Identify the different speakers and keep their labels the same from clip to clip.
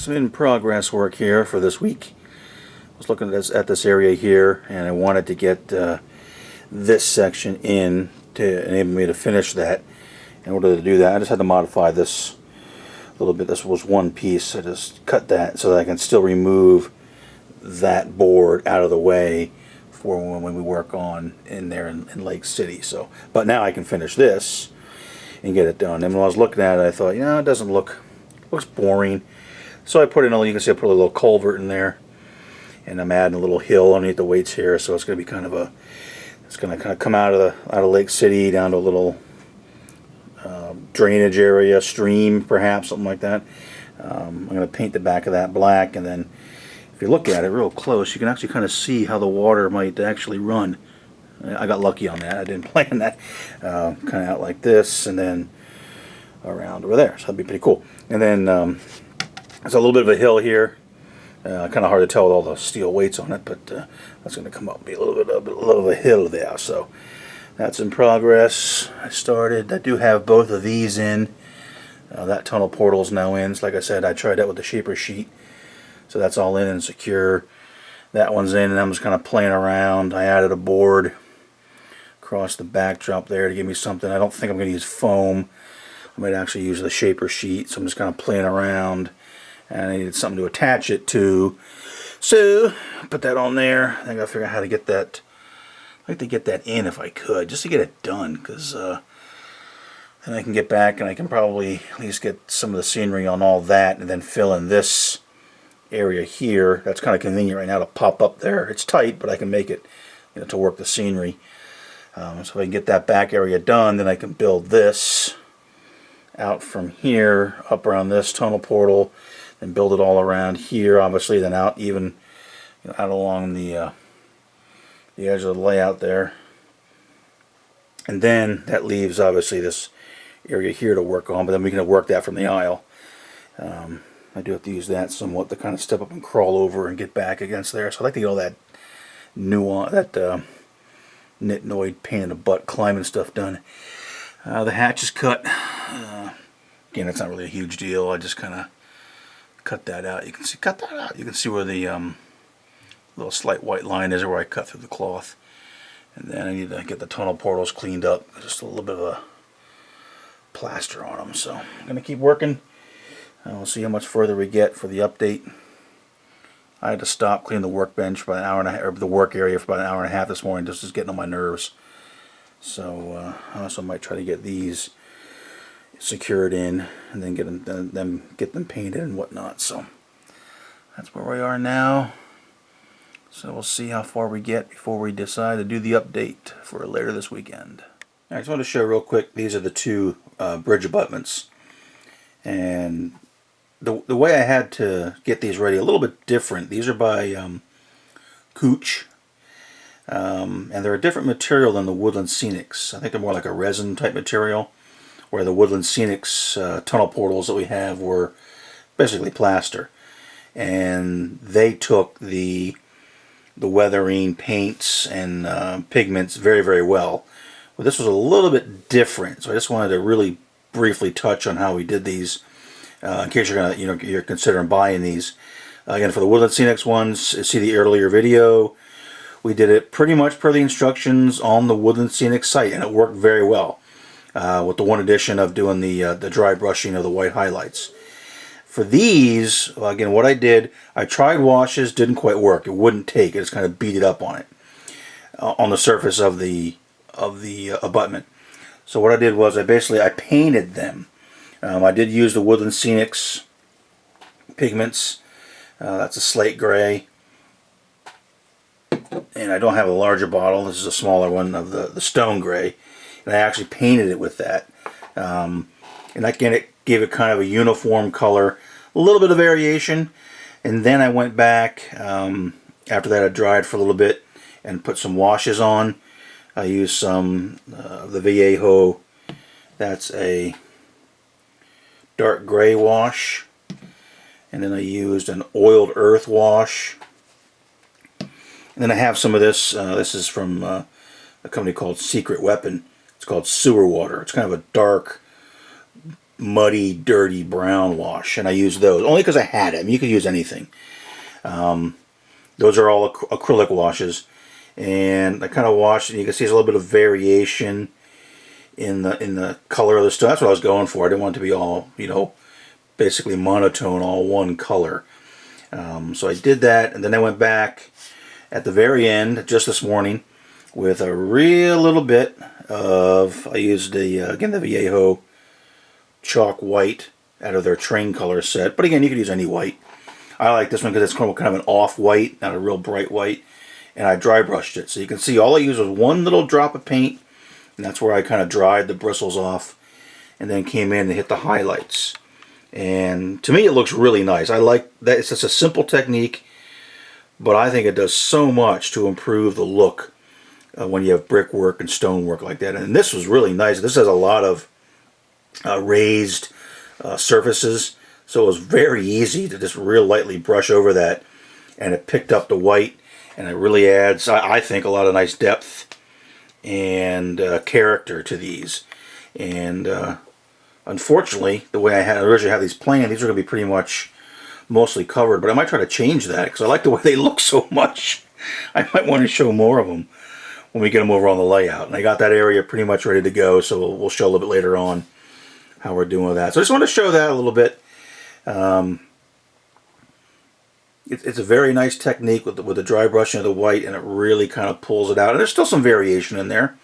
Speaker 1: some in progress work here for this week. I was looking at this area here, and I wanted to get this section in to enable me to finish that. In order to do that, I just had to modify this a little bit. This was one piece. I just cut that so that I can still remove that board out of the way for when we work on in there in Lake City. So, but now I can finish this and get it done. And when I was looking at it, I thought, it doesn't looks boring. So I put in you can see I put a little culvert in there, and I'm adding a little hill underneath the weights here. So it's going to be it's going to kind of come out of Lake City down to a little drainage area, stream perhaps, something like that. I'm going to paint the back of that black, and then if you look at it real close, you can actually kind of see how the water might actually run. I got lucky on that. I didn't plan that. Kind of out like this, and then around over there. So that'd be pretty cool. And then there's a little bit of a hill here. Kind of hard to tell with all the steel weights on it, but that's going to come up and be a little of a hill there. So that's in progress. I do have both of these in. That tunnel portal is now in. So like I said, I tried that with the shaper sheet. So that's all in and secure. That one's in, and I'm just kind of playing around. I added a board across the backdrop there to give me something. I don't think I'm going to use foam. I might actually use the shaper sheet. So I'm just kind of playing around. And I needed something to attach it to. So put that on there. I got to figure out how to get that. I'd like to get that in if I could, just to get it done, because then I can get back and I can probably at least get some of the scenery on all that, and then fill in this area here. That's kind of convenient right now to pop up there. It's tight, but I can make it to work the scenery. So if I can get that back area done, then I can build this out from here up around this tunnel portal, and build it all around here, obviously, then out even out along the edge of the layout there. And then that leaves obviously this area here to work on, but then we can work that from the aisle. I do have to use that somewhat to kind of step up and crawl over and get back against there. So I'd like to get all that nitnoid pain in the butt climbing stuff done. The hatch is cut. Again, that's not really a huge deal. I just kind of cut that out. You can see where the little slight white line is, where I cut through the cloth. And then I need to get the tunnel portals cleaned up. Just a little bit of a plaster on them. So I'm going to keep working. We'll see how much further we get for the update. I had to stop cleaning the workbench for about an hour and a half, or the work area for about an hour and a half this morning. Just getting on my nerves. So I also might try to get these secured in, and then get them painted and whatnot. So that's where we are now. So we'll see how far we get before we decide to do the update for later this weekend. I just want to show real quick. These are the two bridge abutments, and the way I had to get these ready a little bit different. These are by Couch, and they're a different material than the Woodland Scenics. I think they're more like a resin type material, where the Woodland Scenics tunnel portals that we have were basically plaster. And they took the weathering paints and pigments very, very well. But this was a little bit different, so I just wanted to really briefly touch on how we did these, in case you're considering buying these. Again, for the Woodland Scenics ones, see the earlier video. We did it pretty much per the instructions on the Woodland Scenics site, and it worked very well. With the one addition of doing the dry brushing of the white highlights. For these, again, what I did, I tried washes, didn't quite work. It wouldn't take. It just kind of beat it up on it, on the surface of the abutment. So what I did was I painted them. I did use the Woodland Scenics pigments. That's a slate gray. And I don't have a larger bottle. This is a smaller one of the stone gray. And I actually painted it with that. And again, it gave it kind of a uniform color. A little bit of variation. And then I went back, after that I dried for a little bit, and put some washes on. I used some of the Vallejo. That's a dark gray wash. And then I used an oiled earth wash. And then I have some of this. This is from a company called Secret Weapon. It's called Sewer Water. It's kind of a dark muddy, dirty brown wash, and I use those only because I had it. I mean, you could use anything. Those are all acrylic washes, and I kind of washed, and you can see there's a little bit of variation in the color of the stone. That's what I was going for. I didn't want it to be all, you know, basically monotone, all one color. So I did that, and then I went back at the very end, just this morning, with a real little bit of, I used again the Vallejo chalk white out of their train color set. But again, you could use any white. I like this one because it's kind of an off-white, not a real bright white. And I dry brushed it. So you can see all I used was one little drop of paint. And that's where I kind of dried the bristles off. And then came in and hit the highlights. And to me it looks really nice. I like that. It's just a simple technique. But I think it does so much to improve the look when you have brickwork and stonework like that. And this was really nice. This has a lot of raised surfaces. So it was very easy to just real lightly brush over that, and it picked up the white, and it really adds, I think, a lot of nice depth and character to these. And unfortunately, the way I originally had these planned, these are going to be pretty much mostly covered, but I might try to change that because I like the way they look so much. I might want to show more of them when we get them over on the layout. And I got that area pretty much ready to go, so we'll show a little bit later on how we're doing with that. So I just want to show that a little bit. It's a very nice technique with the dry brushing of the white, and it really kind of pulls it out. And there's still some variation in there.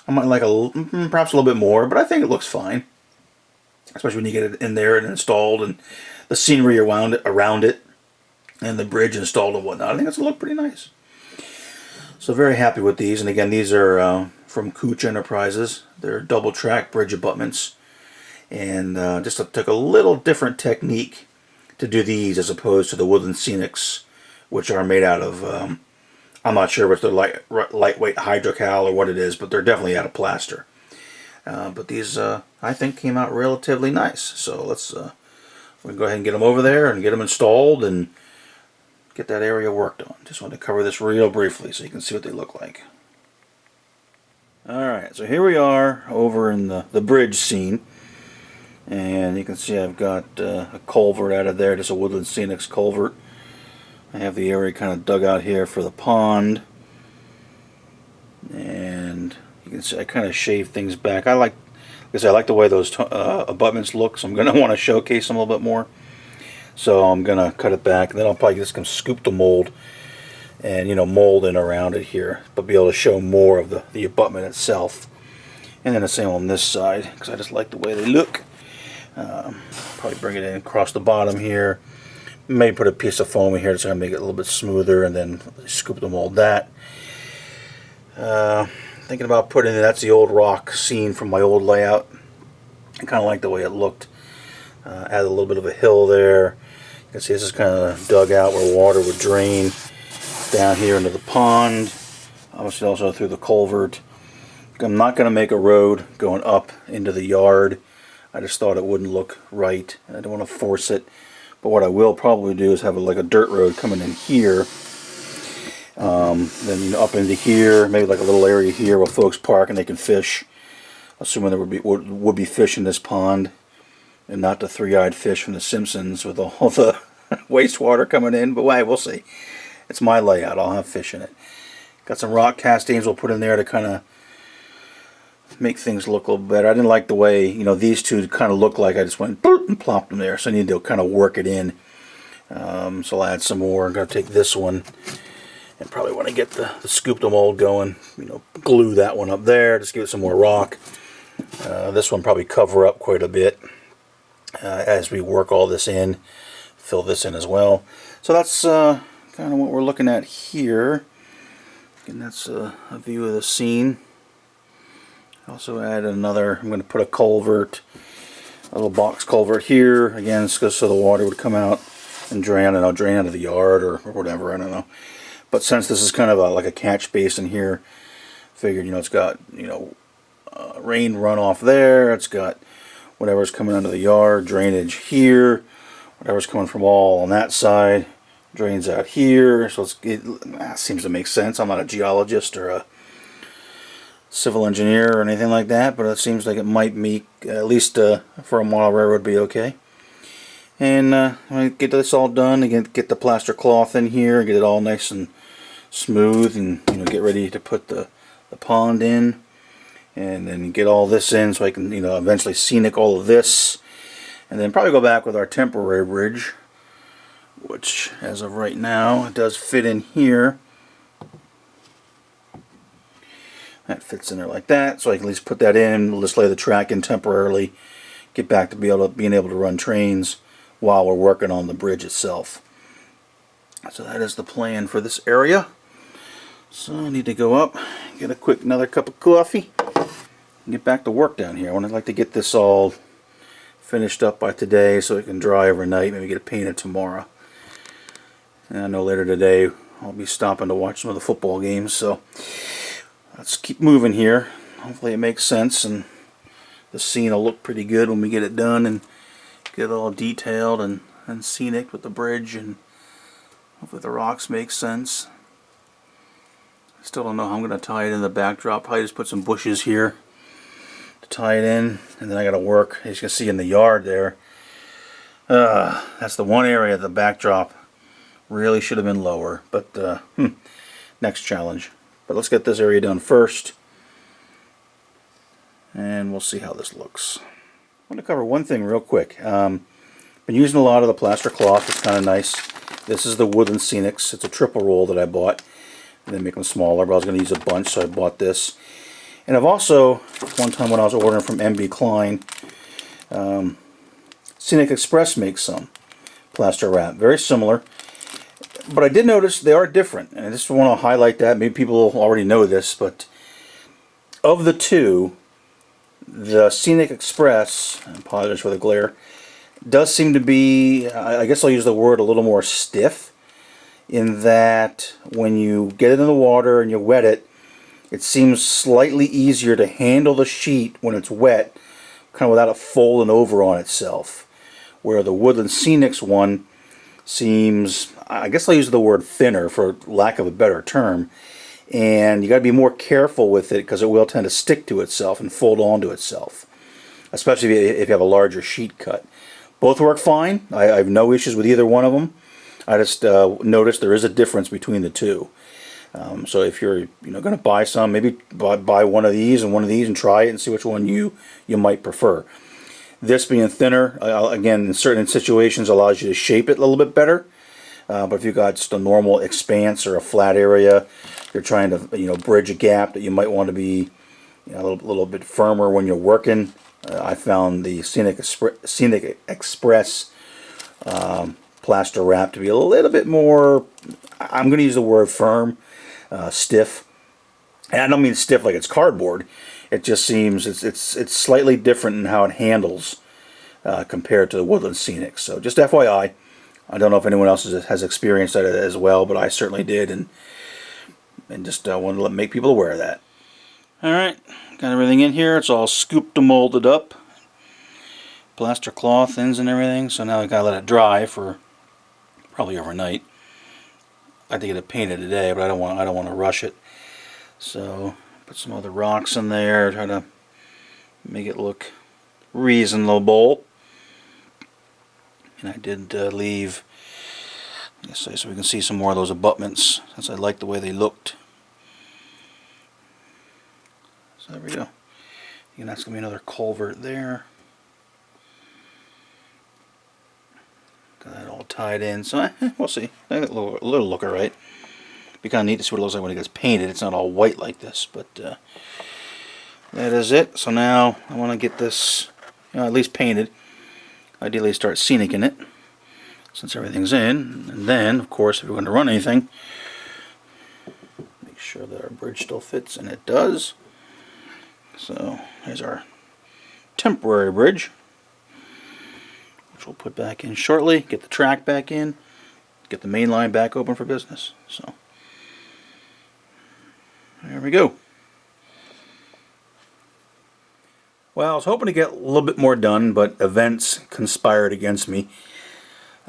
Speaker 1: I might like perhaps a little bit more, but I think it looks fine. Especially when you get it in there and installed, and the scenery around it, and the bridge installed and whatnot. I think it's look pretty nice. So very happy with these. And again, these are from Cooch Enterprises. They're double track bridge abutments. And just took a little different technique to do these as opposed to the Woodland Scenics, which are made out of, I'm not sure if they're lightweight hydrocal or what it is, but they're definitely out of plaster. But these, I think, came out relatively nice. So let's we'll go ahead and get them over there and get them installed and get that area worked on. Just wanted to cover this real briefly so you can see what they look like. Alright, so here we are over in the bridge scene. And you can see I've got a culvert out of there, just a Woodland Scenics culvert. I have the area kind of dug out here for the pond. And you can see I kind of shaved things back. I like the way those abutments look, so I'm going to want to showcase them a little bit more. So I'm going to cut it back, and then I'll probably just scoop the mold and, you know, mold in around it here, but be able to show more of the abutment itself. And then the same on this side, because I just like the way they look. Probably bring it in across the bottom here. Maybe put a piece of foam in here to make it a little bit smoother, and then scoop the mold that. Thinking about putting in, that's the old rock scene from my old layout. I kind of like the way it looked. Add a little bit of a hill there. You can see this is kind of dug out where water would drain down here into the pond. Obviously also through the culvert. I'm not going to make a road going up into the yard. I just thought it wouldn't look right. I don't want to force it. But what I will probably do is have like a dirt road coming in here. Then up into here, maybe like a little area here where folks park and they can fish. Assuming there would be fish in this pond. And not the three-eyed fish from The Simpsons with all the wastewater coming in. But we'll see. It's my layout. I'll have fish in it. Got some rock castings we'll put in there to kind of make things look a little better. I didn't like the way, you know, these two kind of look like I just went boop and plopped them there. So I need to kind of work it in. So I'll add some more. I'm going to take this one and probably want to get the scoop the mold going. You know, glue that one up there. Just give it some more rock. This one probably cover up quite a bit as we work all this in. Fill this in as well. So that's kind of what we're looking at here. And that's a view of the scene. Also add another, I'm going to put a culvert, a little box culvert here, again, so the water would come out and drain, I don't know, drain out of the yard or whatever, I don't know. But since this is kind of like a catch basin here, figured, you know, it's got, you know, rain runoff there, it's got whatever's coming out of the yard, drainage here, whatever's coming from all on that side, drains out here, so it seems to make sense. I'm not a geologist or a civil engineer or anything like that, but it seems like it might meet, at least for a model railroad, be okay. And I'm going to get this all done, again, get the plaster cloth in here, get it all nice and smooth, and get ready to put the pond in, and then get all this in so I can eventually scenic all of this, and then probably go back with our temporary bridge, which as of right now it does fit in here. That fits in there like that, so I can at least put that in. We'll just lay the track in temporarily, get back to being able to run trains while we're working on the bridge itself. So that is the plan for this area. So I need to go up, get another cup of coffee, and get back to work down here. I would like to get this all finished up by today so it can dry overnight, maybe get it painted tomorrow. And I know later today I'll be stopping to watch some of the football games, so let's keep moving here. Hopefully it makes sense and the scene will look pretty good when we get it done and get it all detailed and scenic with the bridge, and hopefully the rocks make sense. I still don't know how I'm going to tie it in the backdrop. Probably just put some bushes here to tie it in, and then I got to work. As you can see in the yard there, that's the one area the backdrop really should have been lower, but next challenge. But let's get this area done first, and we'll see how this looks. I want to cover one thing real quick. Been using a lot of the plaster cloth. It's kind of nice. This is the Woodland Scenics. It's a triple roll that I bought. They make them smaller, but I was going to use a bunch, so I bought this. And I've also, one time when I was ordering from MB Klein, Scenic Express makes some plaster wrap. Very similar. But I did notice they are different, and I just want to highlight that. Maybe people already know this, but of the two, the Scenic Express, I apologize for the glare, does seem to be, I guess I'll use the word, a little more stiff, in that when you get it in the water and you wet it, it seems slightly easier to handle the sheet when it's wet, kind of without it folding over on itself. Where the Woodland Scenics one seems, I guess I'll use the word thinner for lack of a better term, and you got to be more careful with it because it will tend to stick to itself and fold onto itself, especially if you have a larger sheet cut. Both work fine. I have no issues with either one of them. I just noticed there is a difference between the two. So if you're going to buy some, maybe buy one of these and try it and see which one you might prefer. This being thinner, again, in certain situations allows you to shape it a little bit better. But if you've got just a normal expanse or a flat area, you're trying to bridge a gap that you might want to be a little bit firmer when you're working. I found the Scenic Express plaster wrap to be a little bit more, I'm going to use the word firm, stiff. And I don't mean stiff like it's cardboard. It just seems it's slightly different in how it handles compared to the Woodland Scenic. So just FYI, I don't know if anyone else has experienced that as well, but I certainly did, and just wanted to make people aware of that. Alright, got everything in here. It's all scooped and molded up. Plaster cloth ends and everything, so now I gotta let it dry for probably overnight. I have to get it painted today, but I don't want to rush it. So put some other rocks in there, try to make it look reasonable. And I did leave, so we can see some more of those abutments, since I like the way they looked. So there we go. And that's going to be another culvert there. Got that all tied in, so we'll see. A little look alright. Be kind of neat to see what it looks like when it gets painted. It's not all white like this, but that is it. So now I want to get this at least painted. Ideally start scenicing it, since everything's in. And then, of course, if we're going to run anything, make sure that our bridge still fits, and it does. So here's our temporary bridge, which we'll put back in shortly, get the track back in, get the main line back open for business. So there we go. Well, I was hoping to get a little bit more done, but events conspired against me.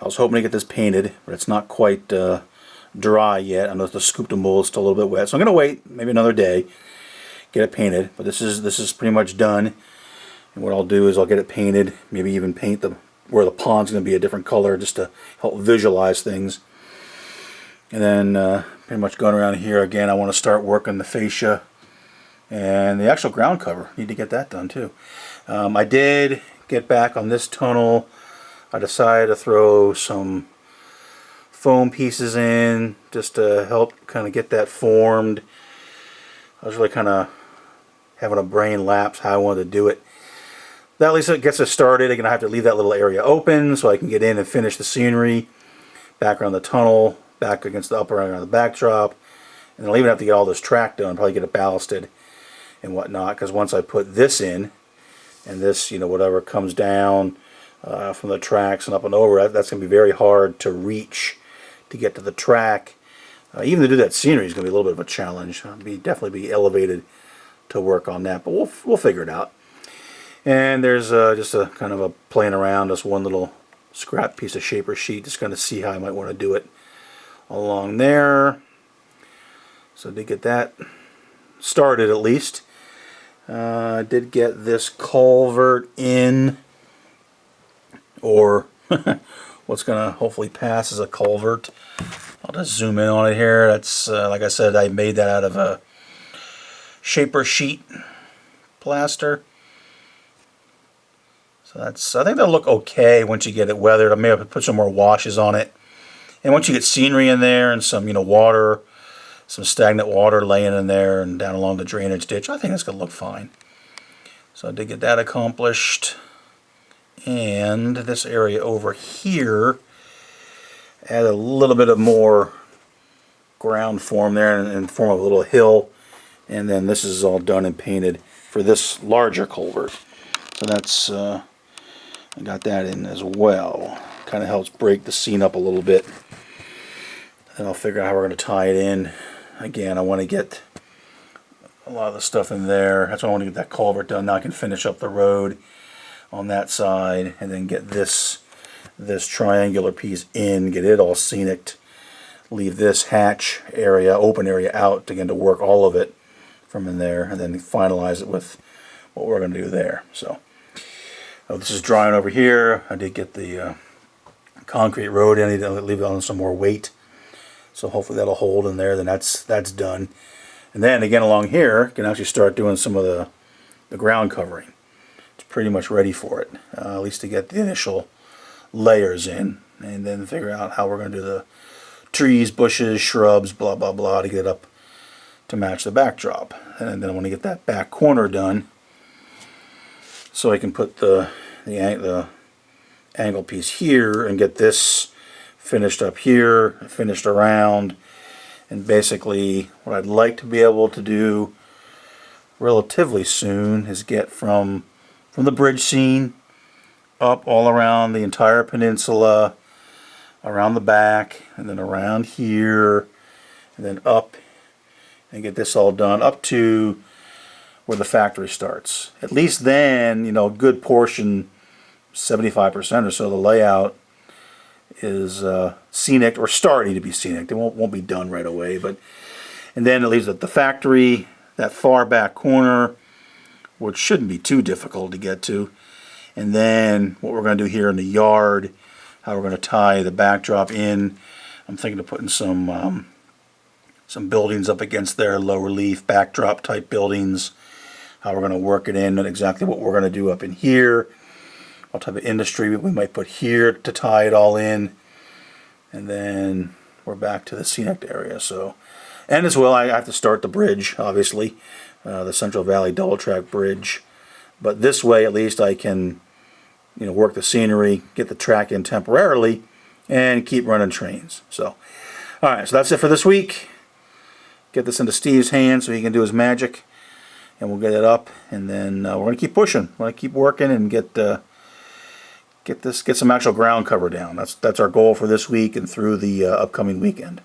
Speaker 1: I was hoping to get this painted, but it's not quite dry yet. I know the scooped and mold is still a little bit wet, so I'm going to wait maybe another day. get it painted. But this is pretty much done. And what I'll do is I'll get it painted, maybe even paint where the pond's going to be a different color just to help visualize things. And then pretty much going around here again, I want to start working the fascia and the actual ground cover. Need to get that done too. I did get back on this tunnel. I decided to throw some foam pieces in just to help kind of get that formed. I was really kind of having a brain lapse how I wanted to do it. That at least it gets us started. Again, I have to leave that little area open so I can get in and finish the scenery. Back around the tunnel, back against the upper end of the backdrop. And I'll even have to get all this track done, probably get it ballasted and whatnot, because once I put this in, and this, you know, whatever comes down from the tracks and up and over, that's going to be very hard to reach to get to the track. Even to do that scenery is going to be a little bit of a challenge. Definitely be elevated to work on that, but we'll figure it out. And there's just a kind of a playing around, just one little scrap piece of shaper sheet, just kind of see how I might want to do it along there. So I did get that started at least. I did get this culvert in, or what's going to hopefully pass as a culvert. I'll just zoom in on it here. That's like I said, I made that out of a shaper sheet plaster. So I think that'll look okay once you get it weathered. I may have to put some more washes on it. And once you get scenery in there and some, water, some stagnant water laying in there and down along the drainage ditch, I think it's going to look fine. So I did get that accomplished. And this area over here, add a little bit of more ground form there in the form of a little hill. And then this is all done and painted for this larger culvert. So that's, I got that in as well. Kind of helps break the scene up a little bit. And I'll figure out how we're going to tie it in. Again, I want to get a lot of the stuff in there. That's why I want to get that culvert done. Now I can finish up the road on that side and then get this triangular piece in, get it all scenic. Leave this hatch area, open area out again to work all of it from in there, and then finalize it with what we're going to do there. So this is drying over here. I did get the concrete road in. I need to leave it on some more weight. So hopefully that'll hold in there. Then that's done. And then again along here, you can actually start doing some of the ground covering. It's pretty much ready for it, at least to get the initial layers in, and then figure out how we're going to do the trees, bushes, shrubs, blah blah blah, to get it up to match the backdrop. And then I want to get that back corner done so I can put the angle piece here and get this finished up here, finished around. And basically what I'd like to be able to do relatively soon is get from the bridge scene up all around the entire peninsula, around the back, and then around here, and then up, and get this all done up to where the factory starts. At least then, a good portion, 75% or so, the layout is scenic, or starting to be scenic. It won't be done right away, and then it leaves at the factory, that far back corner, which shouldn't be too difficult to get to. And then what we're going to do here in the yard, how we're going to tie the backdrop in. I'm thinking of putting some buildings up against there, low relief backdrop type buildings. How we're going to work it in, and exactly what we're going to do up in here. What type of industry we might put here to tie it all in. And then we're back to the scenic area. So, and as well, I have to start the bridge, obviously, the Central Valley Double Track Bridge. But this way, at least, I can, work the scenery, get the track in temporarily, and keep running trains. So, all right, so that's it for this week. Get this into Steve's hands so he can do his magic, and we'll get it up. And then we're going to keep pushing. We're going to keep working and get some actual ground cover down. That's our goal for this week and through the upcoming weekend.